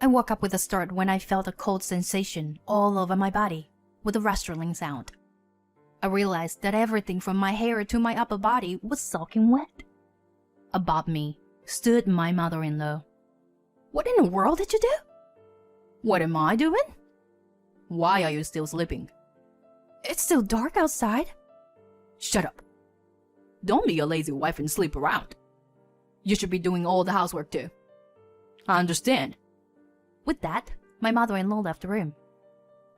I woke up with a start when I felt a cold sensation all over my body with a rustling sound. I realized that everything from my hair to my upper body was soaking wet. Above me stood my mother-in-law. "What in the world did you do?" "What am I doing?" "Why are you still sleeping?" "It's still dark outside." "Shut up. Don't be a lazy wife and sleep around. You should be doing all the housework too." "I understand." With that, my mother-in-law left the room.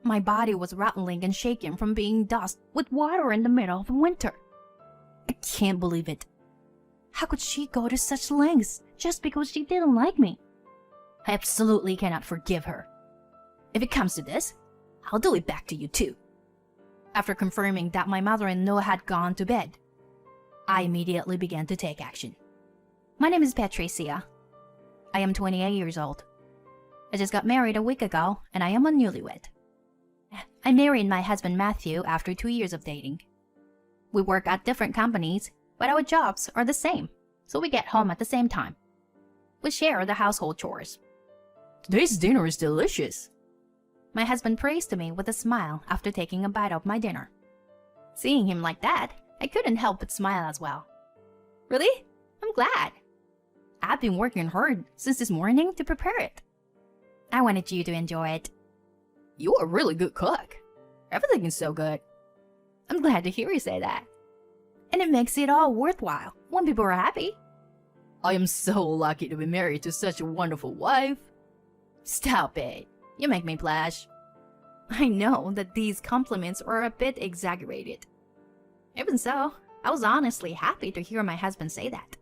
My body was rattling and shaking from being dust with water in the middle of winter. I can't believe it. How could she go to such lengths just because she didn't like me? I absolutely cannot forgive her. If it comes to this, I'll do it back to you too. After confirming that my mother-in-law had gone to bed, I immediately began to take action. My name is Patricia. I am 28 years old. I just got married a week ago and I am a newlywed. I married my husband Matthew after 2 years of dating. We work at different companies, but our jobs are the same, so we get home at the same time. We share the household chores. "Today's dinner is delicious," my husband praised to me with a smile after taking a bite of my dinner. Seeing him like that, I couldn't help but smile as well. "Really? I'm glad. I've been working hard since this morning to prepare it. I wanted you to enjoy it." "You're a really good cook. Everything is so good." "I'm glad to hear you say that. And it makes it all worthwhile when people are happy." "I am so lucky to be married to such a wonderful wife." "Stop it. You make me blush." I know that these compliments are a bit exaggerated. Even so, I was honestly happy to hear my husband say that.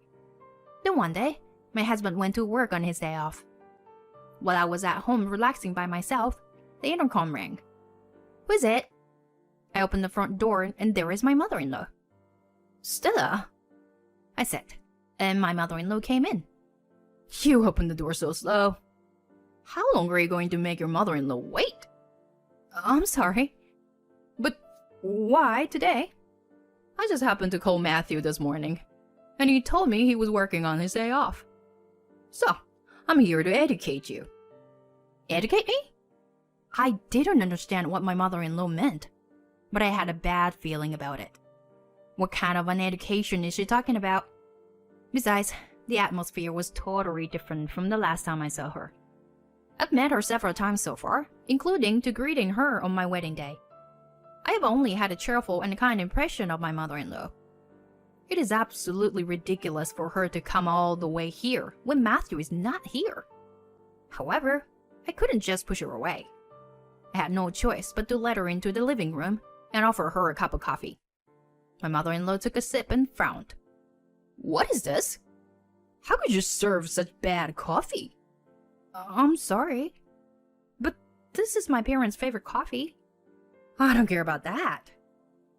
Then one day, my husband went to work on his day off. While I was at home relaxing by myself, the intercom rang. "Who is it?" I opened the front door and there is my mother-in-law. "Stella," I said, and my mother-in-law came in. "You opened the door so slow. How long are you going to make your mother-in-law wait?" "I'm sorry. But why today?" "I just happened to call Matthew this morning, and he told me he was working on his day off. So, I'm here to educate you." "Educate me?" I didn't understand what my mother-in-law meant, but I had a bad feeling about it. What kind of an education is she talking about? Besides, the atmosphere was totally different from the last time I saw her. I've met her several times so far, including to greeting her on my wedding day. I have only had a cheerful and kind impression of my mother-in-law. It is absolutely ridiculous for her to come all the way here when Matthew is not here. However, I couldn't just push her away. I had no choice but to let her into the living room and offer her a cup of coffee. My mother-in-law took a sip and frowned. "What is this? How could you serve such bad coffee?" "I'm sorry, but this is my parents' favorite coffee." "I don't care about that.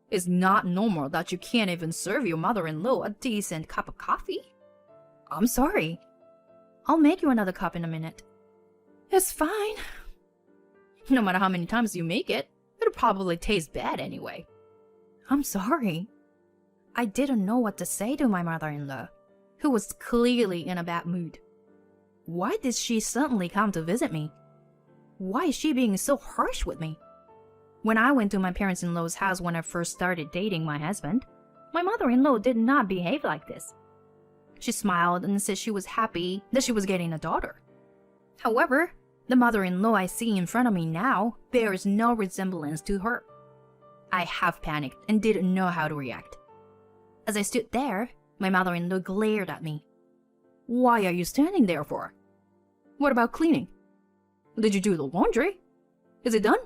It's not normal that you can't even serve your mother-in-law a decent cup of coffee." "I'm sorry. I'll make you another cup in a minute." "It's fine. No matter how many times you make it, it'll probably taste bad anyway." "I'm sorry." I didn't know what to say to my mother-in-law, who was clearly in a bad mood. Why did she suddenly come to visit me? Why is she being so harsh with me? When I went to my parents-in-law's house when I first started dating my husband, my mother-in-law did not behave like this. She smiled and said she was happy that she was getting a daughter. However, the mother-in-law I see in front of me now bears no resemblance to her. I half panicked and didn't know how to react. As I stood there, my mother-in-law glared at me. "Why are you standing there for? What about cleaning? Did you do the laundry? Is it done?"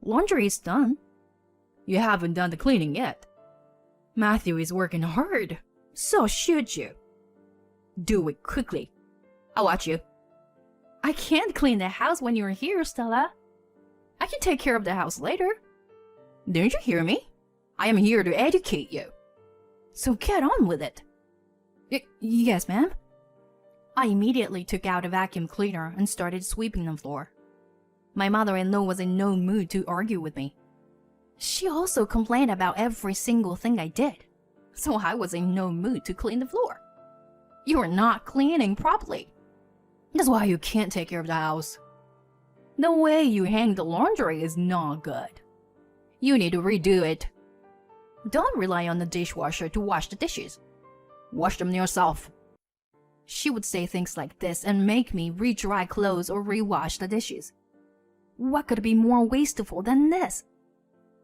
"Laundry is done." "You haven't done the cleaning yet. Matthew is working hard, so should you. Do it quickly. I'll watch you." "I can't clean the house when you're here, Stella. I can take care of the house later." "Didn't you hear me? I am here to educate you. So get on with it." Yes, ma'am." I immediately took out a vacuum cleaner and started sweeping the floor. My mother-in-law was in no mood to argue with me. She also complained about every single thing I did, so I was in no mood to clean the floor. "You are not cleaning properly." That's why you can't take care of the house. The way you hang the laundry is not good. You need to redo it. Don't rely on the dishwasher to wash the dishes. Wash them yourself. She would say things like this and make me re-dry clothes or re-wash the dishes. What could be more wasteful than this?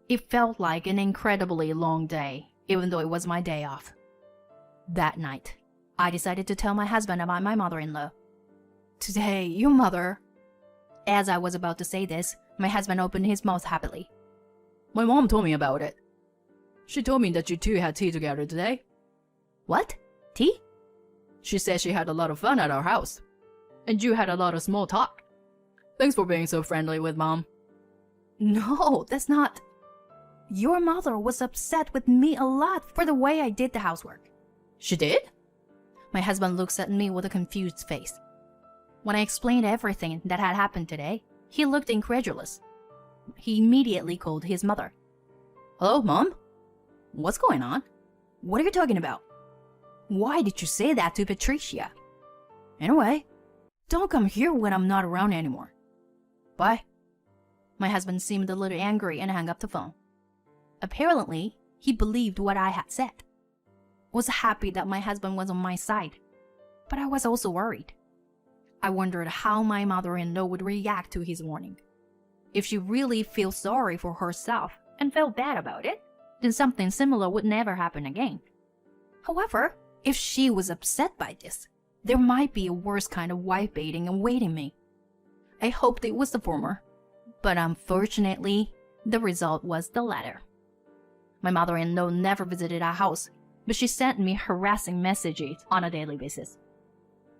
It felt like an incredibly long day, even though it was my day off. That night, I decided to tell my husband about my mother-in-law. Today, your mother... As I was about to say this, my husband opened his mouth happily. My mom told me about it. She told me that you two had tea together today. What? Tea? She said she had a lot of fun at our house. And you had a lot of small talk. Thanks for being so friendly with Mom. No, that's not... Your mother was upset with me a lot for the way I did the housework. She did? My husband looks at me with a confused face. When I explained everything that had happened today, he looked incredulous. He immediately called his mother. Hello, Mom? What's going on? What are you talking about? Why did you say that to Patricia? Anyway, don't come here when I'm not around anymore. Bye. My husband seemed a little angry and hung up the phone. Apparently, he believed what I had said. I was happy that my husband was on my side, but I was also worried. I wondered how my mother-in-law would react to his warning. If she really feels sorry for herself and felt bad about it, then something similar would never happen again. However, if she was upset by this, there might be a worse kind of wife-baiting awaiting me. I hoped it was the former, but unfortunately, the result was the latter. My mother-in-law never visited our house, but she sent me harassing messages on a daily basis.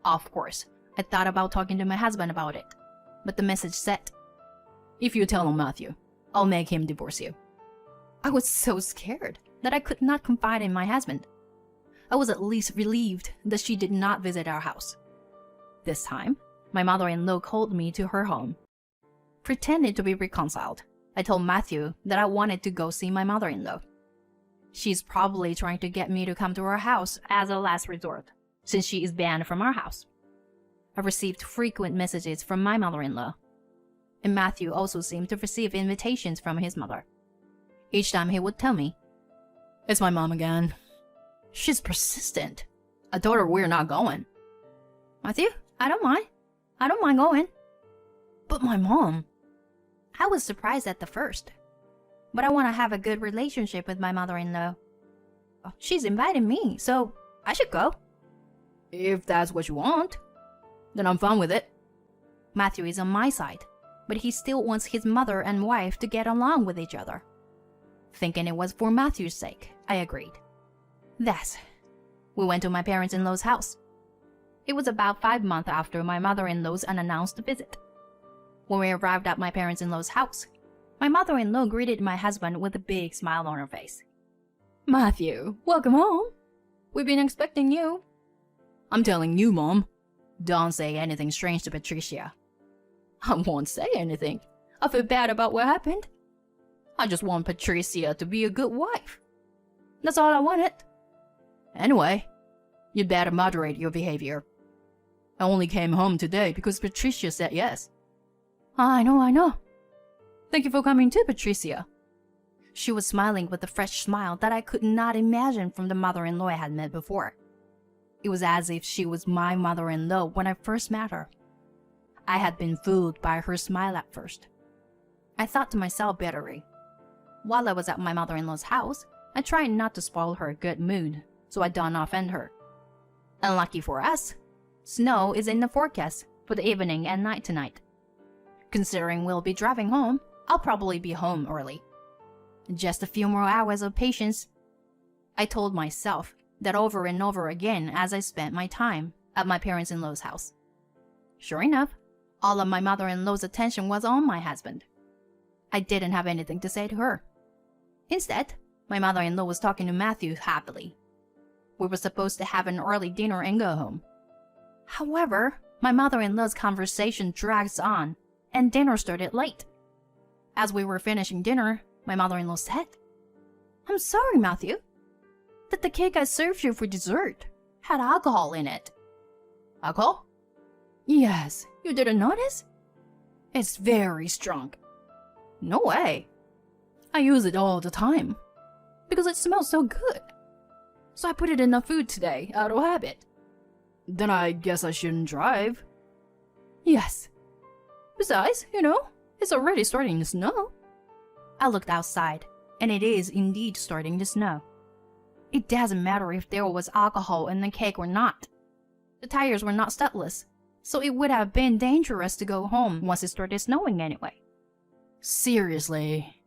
Of course, I thought about talking to my husband about it, but the message said, If you tell him Matthew, I'll make him divorce you. I was so scared that I could not confide in my husband. I was at least relieved that she did not visit our house. This time, my mother-in-law called me to her home. Pretending to be reconciled, I told Matthew that I wanted to go see my mother-in-law. She's probably trying to get me to come to her house as a last resort, since she is banned from our house. I received frequent messages from my mother-in-law, and Matthew also seemed to receive invitations from his mother. Each time he would tell me, It's my mom again. She's persistent. I told her we're not going. Matthew, I don't mind. I don't mind going. But my mom... I was surprised at the first, but I want to have a good relationship with my mother-in-law. She's invited me, so I should go. If that's what you want, then I'm fine with it. Matthew is on my side, but he still wants his mother and wife to get along with each other. Thinking it was for Matthew's sake, I agreed. Thus, we went to my parents-in-law's house. It was about 5 months after my mother-in-law's unannounced visit. When we arrived at my parents-in-law's house, my mother-in-law greeted my husband with a big smile on her face. Matthew, welcome home. We've been expecting you. I'm telling you, Mom. Don't say anything strange to Patricia. I won't say anything. I feel bad about what happened. I just want Patricia to be a good wife. That's all I wanted. Anyway, you'd better moderate your behavior. I only came home today because Patricia said yes. I know. Thank you for coming too, Patricia. She was smiling with a fresh smile that I could not imagine from the mother-in-law I had met before. It was as if she was my mother-in-law when I first met her. I had been fooled by her smile at first. I thought to myself bitterly. While I was at my mother-in-law's house, I tried not to spoil her good mood, so I don't offend her. Unlucky for us, snow is in the forecast for the evening and night tonight. Considering we'll be driving home, I'll probably be home early. Just a few more hours of patience. I told myself that over and over again as I spent my time at my parents-in-law's house. Sure enough, all of my mother-in-law's attention was on my husband. I didn't have anything to say to her. Instead, my mother-in-law was talking to Matthew happily. We were supposed to have an early dinner and go home. However, my mother-in-law's conversation drags on, and dinner started late. As we were finishing dinner, my mother-in-law said, I'm sorry, Matthew, that the cake I served you for dessert had alcohol in it. Alcohol? Yes, you didn't notice? It's very strong. No way. I use it all the time. Because it smells so good. So I put it in the food today, out of habit. Then I guess I shouldn't drive. Yes. Besides, it's already starting to snow. I looked outside, and it is indeed starting to snow. It doesn't matter if there was alcohol in the cake or not. The tires were not studdless, so it would have been dangerous to go home once it started snowing anyway. Seriously?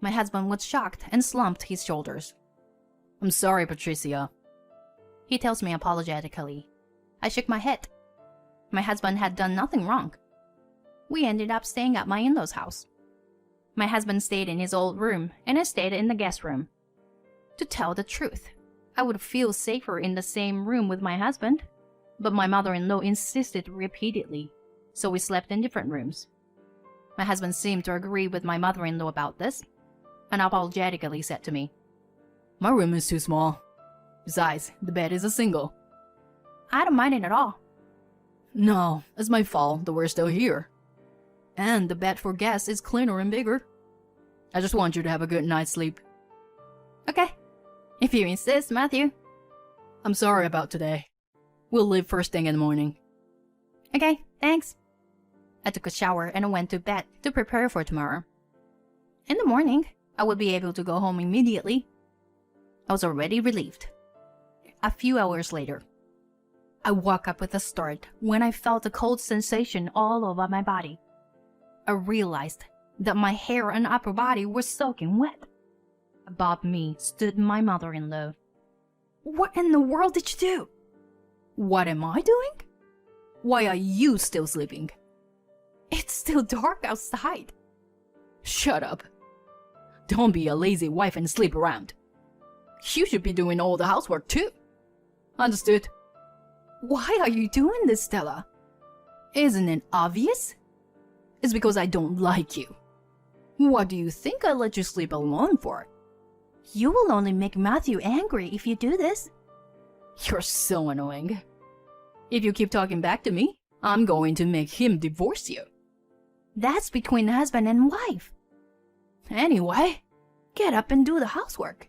My husband was shocked and slumped his shoulders. I'm sorry, Patricia. He tells me apologetically. I shook my head. My husband had done nothing wrong. We ended up staying at my in-laws' house. My husband stayed in his old room, and I stayed in the guest room. To tell the truth, I would feel safer in the same room with my husband, but my mother-in-law insisted repeatedly, so we slept in different rooms. My husband seemed to agree with my mother-in-law about this, and apologetically said to me, My room is too small. Besides, the bed is a single. I don't mind it at all. No, it's my fault that we're still here. And the bed for guests is cleaner and bigger. I just want you to have a good night's sleep. Okay, if you insist, Matthew. I'm sorry about today. We'll leave first thing in the morning. Okay, thanks. I took a shower and went to bed to prepare for tomorrow. In the morning, I would be able to go home immediately. I was already relieved. A few hours later, I woke up with a start when I felt a cold sensation all over my body. I realized that my hair and upper body were soaking wet. Above me stood my mother-in-law. What in the world did you do? What am I doing? Why are you still sleeping? It's still dark outside. Shut up. Don't be a lazy wife and sleep around. You should be doing all the housework too. Understood? Why are you doing this, Stella? Isn't it obvious? It's because I don't like you. What do you think I let you sleep alone for? You will only make Matthew angry if you do this. You're so annoying. If you keep talking back to me, I'm going to make him divorce you. That's between husband and wife. Anyway, get up and do the housework.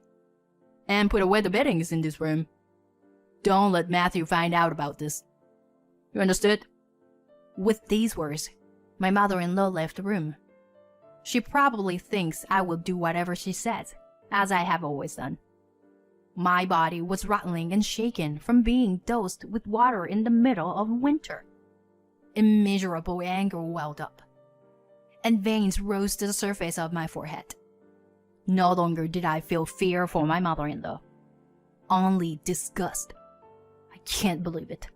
And put away the beddings in this room. Don't let Matthew find out about this. You understood? With these words, my mother-in-law left the room. She probably thinks I will do whatever she says, as I have always done. My body was rattling and shaken from being dosed with water in the middle of winter. Immeasurable anger welled up, and veins rose to the surface of my forehead. No longer did I feel fear for my mother-in-law, only disgust. I can't believe it.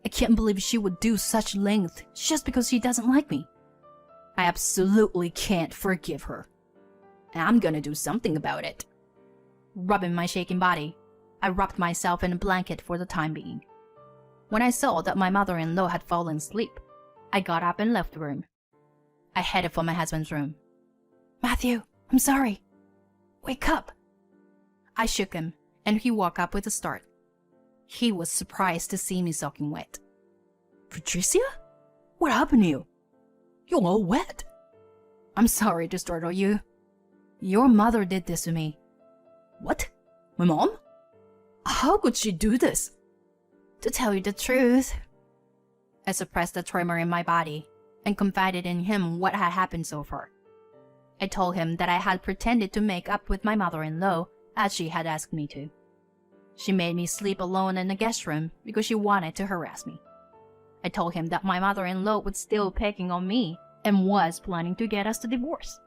I can't believe she would do such lengths just because she doesn't like me. I absolutely can't forgive her. And I'm gonna do something about it. Rubbing my shaking body, I wrapped myself in a blanket for the time being. When I saw that my mother-in-law had fallen asleep, I got up and left the room. I headed for my husband's room. Matthew, I'm sorry. Wake up. I shook him, and he woke up with a start. He was surprised to see me soaking wet. Patricia? What happened to you? You're all wet. I'm sorry to startle you. Your mother did this to me. What? My mom? How could she do this? To tell you the truth, I suppressed the tremor in my body and confided in him what had happened so far. I told him that I had pretended to make up with my mother-in-law as she had asked me to. She made me sleep alone in the guest room because she wanted to harass me. I told him that my mother-in-law was still pecking on me and was planning to get us to divorce.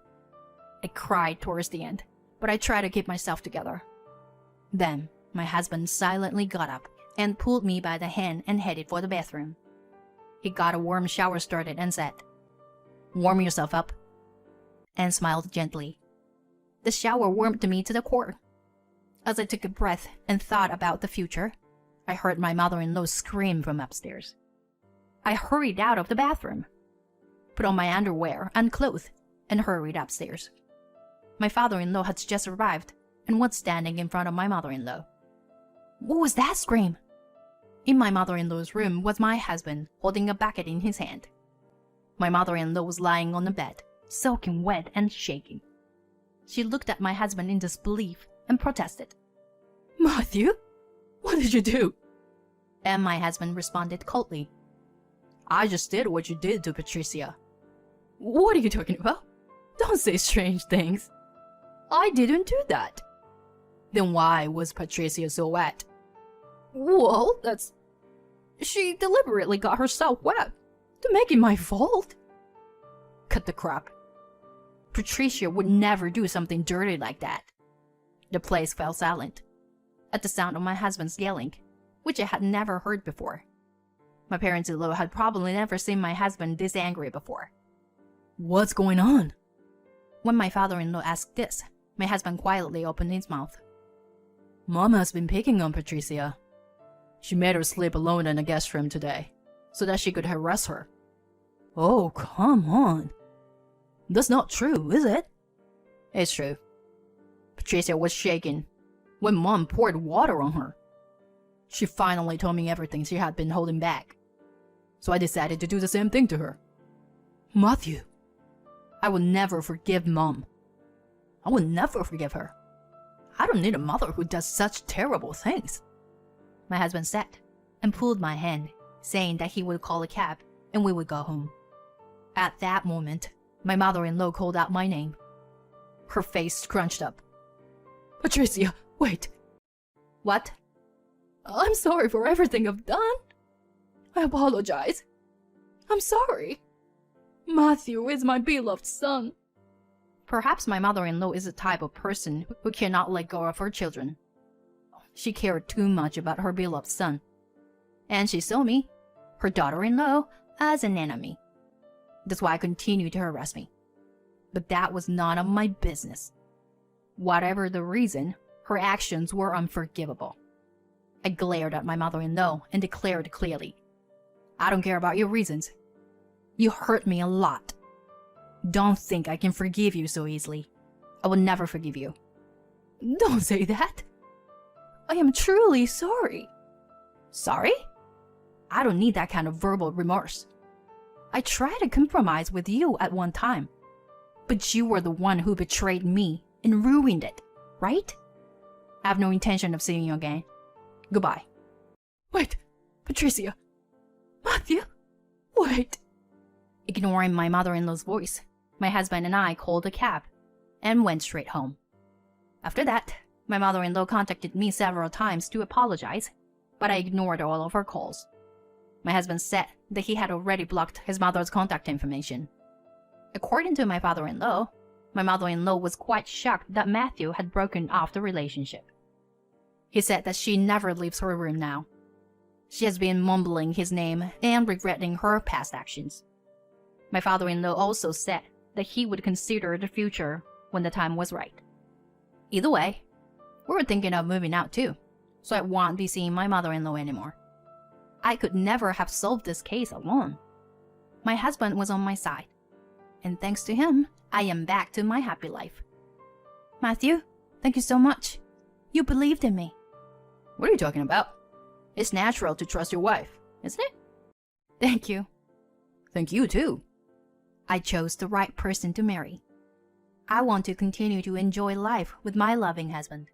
I cried towards the end, but I tried to keep myself together. Then, my husband silently got up and pulled me by the hand and headed for the bathroom. He got a warm shower started and said, "Warm yourself up," and smiled gently. The shower warmed me to the core. As I took a breath and thought about the future, I heard my mother-in-law scream from upstairs. I hurried out of the bathroom, put on my underwear and clothes, and hurried upstairs. My father-in-law had just arrived and was standing in front of my mother-in-law. What was that scream? In my mother-in-law's room was my husband holding a bucket in his hand. My mother-in-law was lying on the bed, soaking wet and shaking. She looked at my husband in disbelief and protested. "Matthew, what did you do?" And my husband responded coldly. "I just did what you did to Patricia." "What are you talking about? Don't say strange things. I didn't do that." "Then why was Patricia so wet?" "Well, she deliberately got herself wet to make it my fault." "Cut the crap. Patricia would never do something dirty like that." The place fell silent at the sound of my husband's yelling, which I had never heard before. My parents-in-law had probably never seen my husband this angry before. "What's going on?" When my father-in-law asked this, my husband quietly opened his mouth. "Mom has been picking on Patricia. She made her sleep alone in the guest room today, so that she could harass her." "Oh, come on. That's not true, is it?" "It's true. Patricia was shaking when Mom poured water on her. She finally told me everything she had been holding back, so I decided to do the same thing to her." "Matthew, I will never forgive Mom. I will never forgive her. I don't need a mother who does such terrible things." My husband said, and pulled my hand, saying that he would call a cab and we would go home. At that moment, my mother-in-law called out my name. Her face scrunched up. "Patricia, wait." "What?" "I'm sorry for everything I've done. I apologize. I'm sorry. Matthew is my beloved son." Perhaps my mother-in-law is the type of person who cannot let go of her children. She cared too much about her beloved son, and she saw me, her daughter-in-law, as an enemy. That's why I continued to harass me. But that was none of my business. Whatever the reason, her actions were unforgivable. I glared at my mother-in-law and declared clearly, "I don't care about your reasons. You hurt me a lot. Don't think I can forgive you so easily. I will never forgive you." "Don't say that. I am truly sorry." "Sorry? I don't need that kind of verbal remorse. I tried to compromise with you at one time, but you were the one who betrayed me and ruined it, right? I have no intention of seeing you again. Goodbye." "Wait, Patricia. Matthew, wait." Ignoring my mother-in-law's voice, my husband and I called a cab and went straight home. After that, my mother-in-law contacted me several times to apologize, but I ignored all of her calls. My husband said that he had already blocked his mother's contact information. According to my father-in-law, my mother-in-law was quite shocked that Matthew had broken off the relationship. He said that she never leaves her room now. She has been mumbling his name and regretting her past actions. My father-in-law also said that he would consider the future when the time was right. Either way, we were thinking of moving out too, so I won't be seeing my mother-in-law anymore. I could never have solved this case alone. My husband was on my side, and thanks to him, I am back to my happy life. Matthew, thank you so much. You believed in me. What are you talking about? It's natural to trust your wife, isn't it? Thank you. Thank you too. I chose the right person to marry. I want to continue to enjoy life with my loving husband.